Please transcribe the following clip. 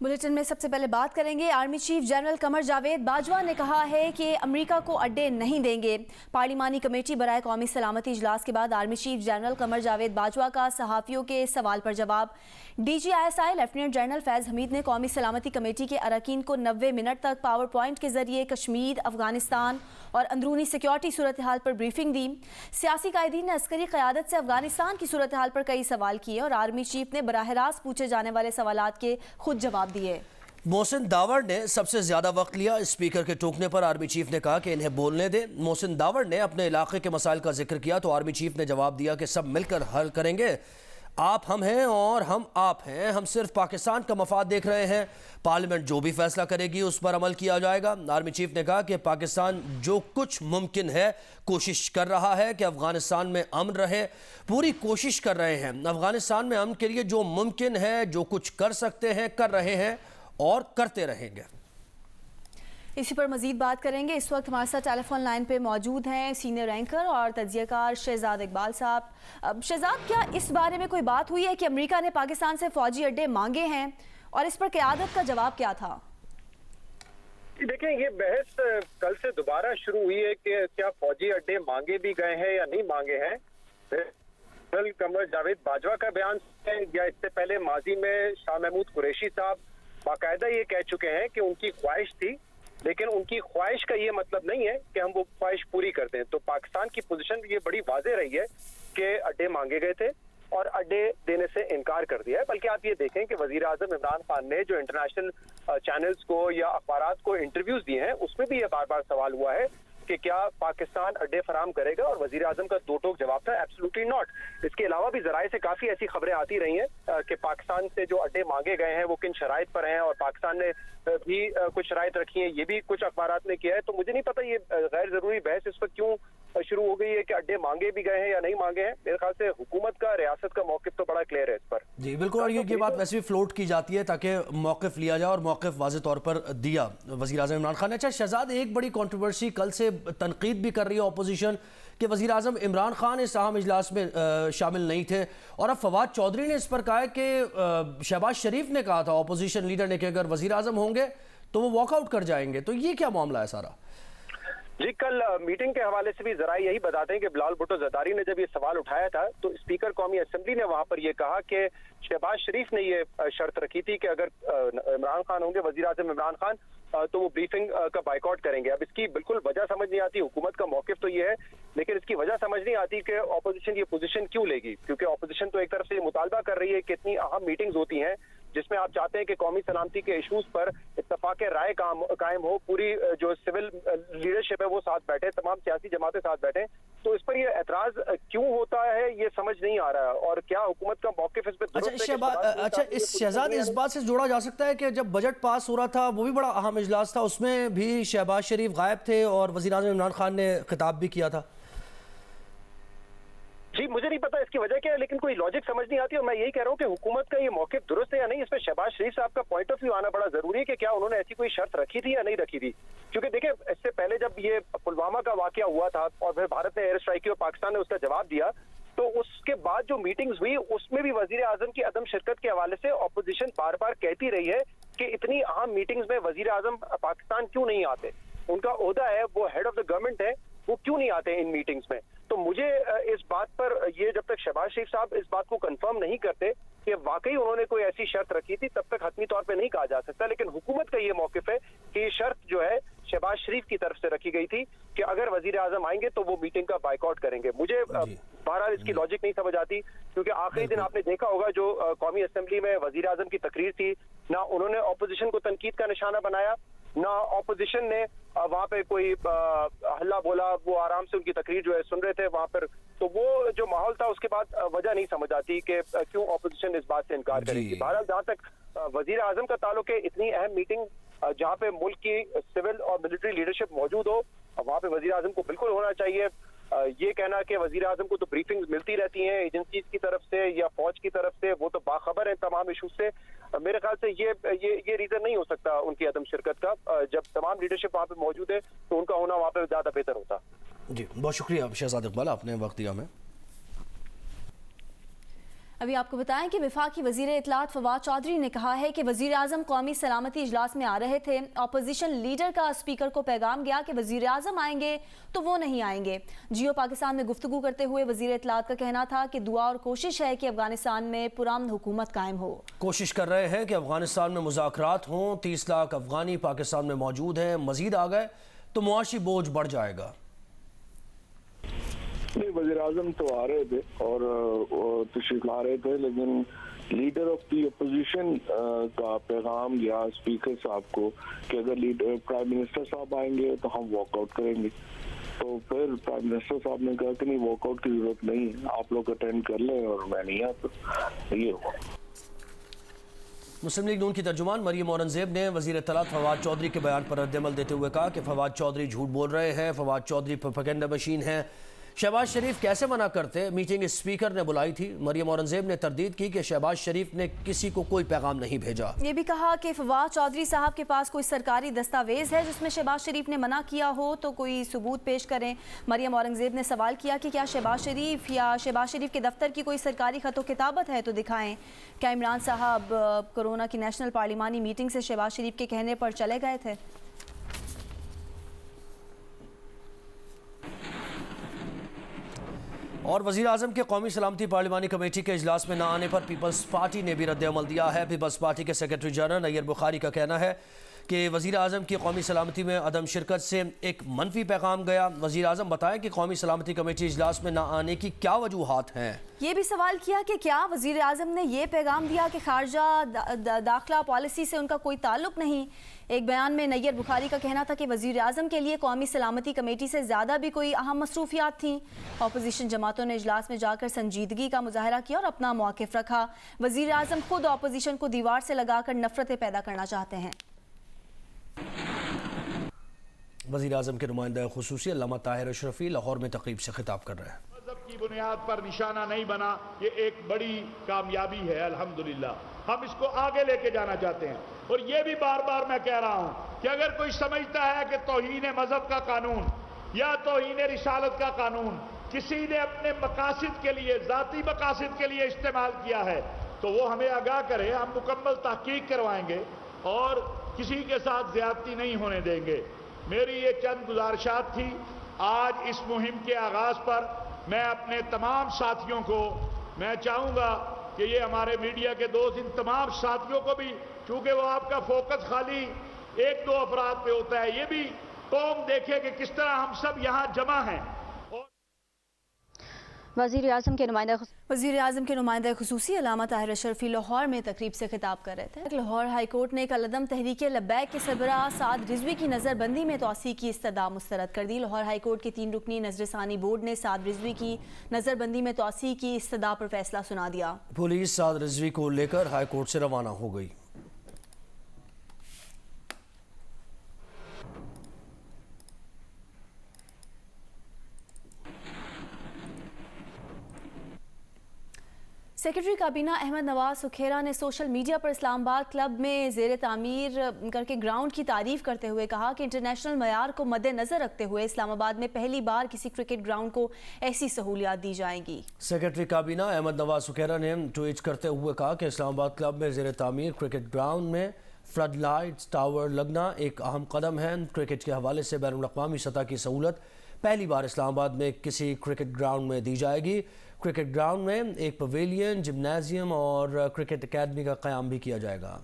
Bulletin में सबसे पहले बात करेंगे army chief general Qamar Javed Bajwa ने कहा है कि अमेरिका को अड्डे नहीं देंगे। पार्लिमानी कमेटी बराए कौमी सलामती इजलास के बाद army chief general Qamar Javed Bajwa का सहाफ़ियों के सवाल पर जवाब। DGISI लेफ्टिनेंट जनरल फैज़ हमीद ने कौमी सलामती कमेटी के अरकान को 90 मिनट तक पावर पॉइंट के जरिए कश्मीर, अफगानिस्तान और अंदरूनी सिक्योरिटी सूरत हाल पर ब्रीफिंग दी। सियासी कायदीन ने अस्करी क़यादत से अफगानिस्तान की सूरत हाल पर कई सवाल किए और आर्मी चीफ ने बराह रास्त पूछे जाने वाले सवालात के खुद जवाब दिए। मोहसिन दावड़ ने सबसे ज़्यादा वक्त लिया। स्पीकर के टोकने पर आर्मी चीफ ने कहा कि इन्हें बोलने दें। मोहसिन दावड़ ने अपने इलाके के मसाइल का जिक्र किया तो आर्मी चीफ ने जवाब दिया कि सब मिलकर हल करेंगे। आप हम हैं और हम आप हैं, हम सिर्फ पाकिस्तान का मफाद देख रहे हैं। पार्लियामेंट जो भी फैसला करेगी उस पर अमल किया जाएगा। आर्मी चीफ ने कहा कि पाकिस्तान जो कुछ मुमकिन है कोशिश कर रहा है कि अफगानिस्तान में अमन रहे, पूरी कोशिश कर रहे हैं। अफगानिस्तान में अमन के लिए जो मुमकिन है, जो कुछ कर सकते हैं, कर रहे हैं और करते रहेंगे। इसी पर मजीद बात करेंगे। इस वक्त हमारे साथ टेलीफोन लाइन पे मौजूद हैं सीनियर एंकर और तज्जियाकार शहजाद इकबाल साहब। शहजाद, क्या इस बारे में कोई बात हुई है कि अमेरिका ने पाकिस्तान से फौजी अड्डे मांगे हैं और इस पर क़यादत का जवाब क्या था? देखें, ये बहस कल से दोबारा शुरू हुई है कि क्या फौजी अड्डे मांगे भी गए हैं या नहीं मांगे हैं। जनरल कमर जावेद बाजवा का बयान है या इससे पहले माजी में शाह महमूद कुरैशी साहब बाकायदा ये कह चुके हैं कि उनकी ख्वाहिश थी, लेकिन उनकी ख्वाहिश का ये मतलब नहीं है कि हम वो ख्वाहिश पूरी कर दें। तो पाकिस्तान की पोजीशन ये बड़ी वाज़ेह रही है कि अड्डे मांगे गए थे और अड्डे देने से इनकार कर दिया है। बल्कि आप ये देखें कि वज़ीर आज़म इमरान खान ने जो इंटरनेशनल चैनल्स को या अखबारात को इंटरव्यूज दिए हैं उसमें भी ये बार बार सवाल हुआ है कि क्या पाकिस्तान अड्डे फराम करेगा, और वज़ीर आज़म का दो टोक जवाब था एब्सोल्युटली नॉट। इसके अलावा भी ज़राए से काफ़ी ऐसी खबरें आती रही हैं कि पाकिस्तान से जो अड्डे मांगे गए हैं वो किन शराइत पर हैं और पाकिस्तान ने भी कुछ शराइत रखी हैं, ये भी कुछ अखबारात ने किया है। तो मुझे नहीं पता ये गैर ज़रूरी बहस इस वक्त क्यों शुरू हो गई है कि अड्डे मांगे भी गए हैं या नहीं मांगे हैं। मेरे ख्याल से हुकूमत का, रियासत का मौक़िफ़ तो बड़ा क्लियर है इस पर। जी बिल्कुल, और ये बात वैसे भी फ्लोट की जाती है ताकि मौक़िफ़ लिया जाए और मौक़िफ़ वाज़ेह तौर पर दिया वज़ीर आज़म इमरान खान ने। अच्छा शहजाद, एक बड़ी कंट्रोवर्सी कल से तनकीद भी कर रही है अपोजिशन कि वज़ीर आज़म इमरान खान इस अहम इजलास में शामिल नहीं थे, और अब फवाद चौधरी ने इस पर कहा है कि शहबाज शरीफ ने कहा था अपोजिशन लीडर ने कि अगर वज़ीर आज़म होंगे तो वो वॉकआउट कर जाएंगे। तो ये क्या मामला है सारा? जी, कल मीटिंग के हवाले से भी जरा यही बताते हैं कि बिलाल भुट्टो ज़रदारी ने जब ये सवाल उठाया था तो स्पीकर कौमी असेंबली ने वहां पर ये कहा कि शहबाज शरीफ ने ये शर्त रखी थी कि अगर इमरान खान होंगे, वज़ीर आज़म इमरान खान, तो वो ब्रीफिंग का बाइकआउट करेंगे। अब इसकी बिल्कुल वजह समझ नहीं आती। हुकूमत का मौक़िफ़ तो ये है, लेकिन इसकी वजह समझ नहीं आती कि ऑपोजिशन ये पोजीशन क्यों लेगी। क्योंकि ऑपोजिशन तो एक तरफ से ये मुतालबा कर रही है कि इतनी अहम मीटिंग्स होती हैं जिसमें आप चाहते हैं कि कौमी सलामती के इशूज़ पर इत्तफाक राय कायम हो, पूरी जो सिविल लीडरशिप है वो साथ बैठे, तमाम सियासी जमातें साथ बैठे। तो इस पर ये एतराज़ क्यों होता है ये समझ नहीं आ रहा है, और क्या हुकूमत का मौक़िफ़ इस पर अच्छा शहजाद, इस बात से जोड़ा जा सकता है कि जब बजट पास हो रहा था वो भी बड़ा अहम इजलास था, उसमें भी शहबाज शरीफ गायब थे और वज़ीर आज़म इमरान खान ने खिताब भी किया था। जी, मुझे नहीं पता इसकी वजह क्या है, लेकिन कोई लॉजिक समझ नहीं आती। और मैं यही कह रहा हूँ कि हुकूमत का ये मौक़िफ़ दुरुस्त है या नहीं, इस पर शहबाज शरीफ साहब का पॉइंट ऑफ व्यू आना बड़ा जरूरी है कि क्या उन्होंने ऐसी कोई शर्त रखी थी या नहीं रखी थी। क्योंकि देखिए, इससे पहले जब ये पुलवामा का वाकया हुआ था और फिर भारत ने एयर स्ट्राइक की और पाकिस्तान ने उसका जवाब दिया, तो उसके बाद जो मीटिंग्स हुई उसमें भी वजीर आजम की अदम शिरकत के हवाले से अपोजिशन बार बार कहती रही है कि इतनी अहम मीटिंग्स में वजीर आजम पाकिस्तान क्यों नहीं आते। उनका ओहदा है, वो हेड ऑफ द गवर्नमेंट है, वो क्यों नहीं आते इन मीटिंग्स में। तो मुझे इस बात पर, ये जब तक शहबाज शरीफ साहब इस बात को कंफर्म नहीं करते कि वाकई उन्होंने कोई ऐसी शर्त रखी थी, तब तक हतमी तौर पे नहीं कहा जा सकता। लेकिन हुकूमत का ये मौक़िफ़ है कि ये शर्त जो है शहबाज शरीफ की तरफ से रखी गई थी कि अगर वजीर आजम आएंगे तो वो मीटिंग का बाइकआउट करेंगे। मुझे बहरहाल इसकी लॉजिक नहीं समझ आती, क्योंकि आखिरी दिन आपने देखा होगा जो कौमी असेंबली में वजीर आजम की तकरीर थी, ना उन्होंने अपोजिशन को तनकीद का निशाना बनाया, ना अपोजिशन ने वहाँ पे कोई हल्ला बोला, वो आराम से उनकी तकरीर जो है सुन रहे थे वहाँ पर। तो वो जो माहौल था उसके बाद वजह नहीं समझ आती कि क्यों अपोजिशन इस बात से इनकार करेगी। बहरहाल जहाँ तक वजीर आजम का ताल्लुक है, इतनी अहम मीटिंग जहाँ पे मुल्क की सिविल और मिलिट्री लीडरशिप मौजूद हो, वहाँ पे वजीर आजम को बिल्कुल होना चाहिए। ये कहना कि वजीर आजम को तो ब्रीफिंग्स मिलती रहती हैं एजेंसीज की तरफ से या फौज की तरफ से, वो तो बाखबर है तमाम इशू से। मेरे ख्याल से ये रीजन नहीं हो सकता उनकी अदम शिरकत का। जब तमाम लीडरशिप वहाँ पे मौजूद है तो उनका होना वहाँ पे ज्यादा बेहतर होता। जी बहुत शुक्रिया शहजाद इकबाल, आपने वक्त दिया हमें। ابھی آپ کو بتائیں کہ وفاقی وزیر اطلاعات فواد چودھری نے کہا ہے کہ وزیر اعظم قومی سلامتی اجلاس میں آ رہے تھے، اپوزیشن لیڈر کا اسپیکر کو پیغام گیا کہ وزیر اعظم آئیں گے تو وہ نہیں آئیں گے۔ جیو پاکستان میں گفتگو کرتے ہوئے وزیر اطلاعات کا کہنا تھا کہ دعا اور کوشش ہے کہ افغانستان میں پرامن حکومت قائم ہو۔ کوشش کر رہے ہیں کہ افغانستان میں مذاکرات ہوں، 30 لاکھ افغانی پاکستان میں موجود ہیں، مزید آ گئے تو معاشی بوجھ بڑھ جائے گا۔ نہیں، وزیر اعظم تو آ رہے تھے اور تشریف لا رہے تھے، لیکن لیڈر آف دی اپوزیشن کا پیغام گیا اسپیکر صاحب کو کہ اگر پرائم منسٹر صاحب آئیں گے تو ہم واک آؤٹ کریں گے۔ تو پھر پرائم منسٹر صاحب نے کہا کہ نہیں، واک آؤٹ کی ضرورت نہیں ہے، آپ لوگ اٹینڈ کر لیں اور میں نہیں آتا۔ یہ ہوا۔ مسلم لیگ نون کی ترجمان مریم اورنگزیب نے وزیر اطلاعات فواد چودھری کے بیان پر رد عمل دیتے ہوئے کہا کہ فواد چودھری جھوٹ بول رہے ہیں، فواد چودھری پروپیگنڈا مشین ہیں۔ شہباز شریف کیسے منع کرتے؟ میٹنگ اسپیکر نے بلائی تھی۔ مریم اورنگزیب نے تردید کی کہ شہباز شریف نے کسی کو کوئی پیغام نہیں بھیجا۔ یہ بھی کہا کہ فواد چودھری صاحب کے پاس کوئی سرکاری دستاویز ہے جس میں شہباز شریف نے منع کیا ہو تو کوئی ثبوت پیش کریں۔ مریم اورنگزیب نے سوال کیا کہ کیا شہباز شریف یا شہباز شریف کے دفتر کی کوئی سرکاری خط و کتابت ہے تو دکھائیں۔ کیا عمران صاحب کورونا کی نیشنل پارلیمانی میٹنگ سے شہباز شریف کے کہنے پر چلے گئے تھے؟ اور وزیر اعظم کے قومی سلامتی پارلیمانی کمیٹی کے اجلاس میں نہ آنے پر پیپلز پارٹی نے بھی رد عمل دیا ہے۔ پیپلز پارٹی کے سیکرٹری جنرل نییر بخاری کا کہنا ہے کہ وزیر اعظم کی قومی سلامتی میں عدم شرکت سے ایک منفی پیغام گیا۔ وزیر اعظم بتائیں کہ قومی سلامتی کمیٹی اجلاس میں نہ آنے کی کیا وجوہات ہیں۔ یہ بھی سوال کیا کہ کیا وزیر اعظم نے یہ پیغام دیا کہ خارجہ داخلہ پالیسی سے ان کا کوئی تعلق نہیں۔ ایک بیان میں نییر بخاری کا کہنا تھا کہ وزیر اعظم کے لیے قومی سلامتی کمیٹی سے زیادہ بھی کوئی اہم مصروفیات تھیں۔ اپوزیشن جماعتوں نے اجلاس میں جا کر سنجیدگی کا مظاہرہ کیا اور اپنا موقف رکھا۔ وزیر اعظم خود اپوزیشن کو دیوار سے لگا کر نفرتیں پیدا کرنا چاہتے ہیں۔ وزیر اعظم کے نمائندہ خصوصی علامہ طاہر اشرفی لاہور میں تقریب سے خطاب کر رہے ہیں۔ مذہب کی بنیاد پر نشانہ نہیں بنا، یہ ایک بڑی کامیابی ہے الحمدللہ۔ ہم اس کو آگے لے کے جانا چاہتے ہیں اور یہ بھی بار بار میں کہہ رہا ہوں کہ اگر کوئی سمجھتا ہے کہ توہین مذہب کا قانون یا توہین رسالت کا قانون کسی نے اپنے مقاصد کے لیے، ذاتی مقاصد کے لیے استعمال کیا ہے تو وہ ہمیں آگاہ کرے، ہم مکمل تحقیق کروائیں گے اور کسی کے ساتھ زیادتی نہیں ہونے دیں گے۔ میری یہ چند گزارشات تھی۔ آج اس مہم کے آغاز پر میں اپنے تمام ساتھیوں کو میں چاہوں گا کہ یہ ہمارے میڈیا کے دوست، ان تمام ساتھیوں کو بھی، چونکہ وہ آپ کا فوکس خالی ایک دو افراد پہ ہوتا ہے، یہ بھی قوم دیکھے کہ کس طرح ہم سب یہاں جمع ہیں۔ وزیر اعظم کے نمائندہ خصوصی علامہ طاہر اشرفی لاہور میں تقریب سے خطاب کر رہے تھے۔ لاہور ہائی کورٹ نے کل عدم تحریک لبیک کے سربراہ سعد رضوی کی نظر بندی میں توسیع کی استدعا مسترد کر دی۔ لاہور ہائی کورٹ کے 3 رکنی نظر ثانی بورڈ نے سعد رضوی کی نظر بندی میں توسیع کی استدعا پر فیصلہ سنا دیا۔ پولیس سعد رضوی کو لے کر ہائی کورٹ سے روانہ ہو گئی۔ سیکرٹری کابینہ احمد نواز سکھیرا نے سوشل میڈیا پر اسلام آباد کلب میں زیر تعمیر کر کے گراؤنڈ کی تعریف کرتے ہوئے کہا کہ انٹرنیشنل معیار کو مد نظر رکھتے ہوئے اسلام آباد میں پہلی بار کسی کرکٹ گراؤنڈ کو ایسی سہولیات دی جائیں گی۔ سیکرٹری کابینہ احمد نواز سکھیرا نے ٹویٹ کرتے ہوئے کہا کہ اسلام آباد کلب میں زیر تعمیر کرکٹ گراؤنڈ میں فلڈ لائٹس ٹاور لگنا ایک اہم قدم ہے۔ کرکٹ کے حوالے سے بین الاقوامی سطح کی سہولت پہلی بار اسلام آباد میں کسی کرکٹ گراؤنڈ میں دی جائے گی۔ کرکٹ گراؤنڈ میں ایک پویلین، جمنازیم اور کرکٹ اکیڈمی کا قیام بھی کیا جائے گا۔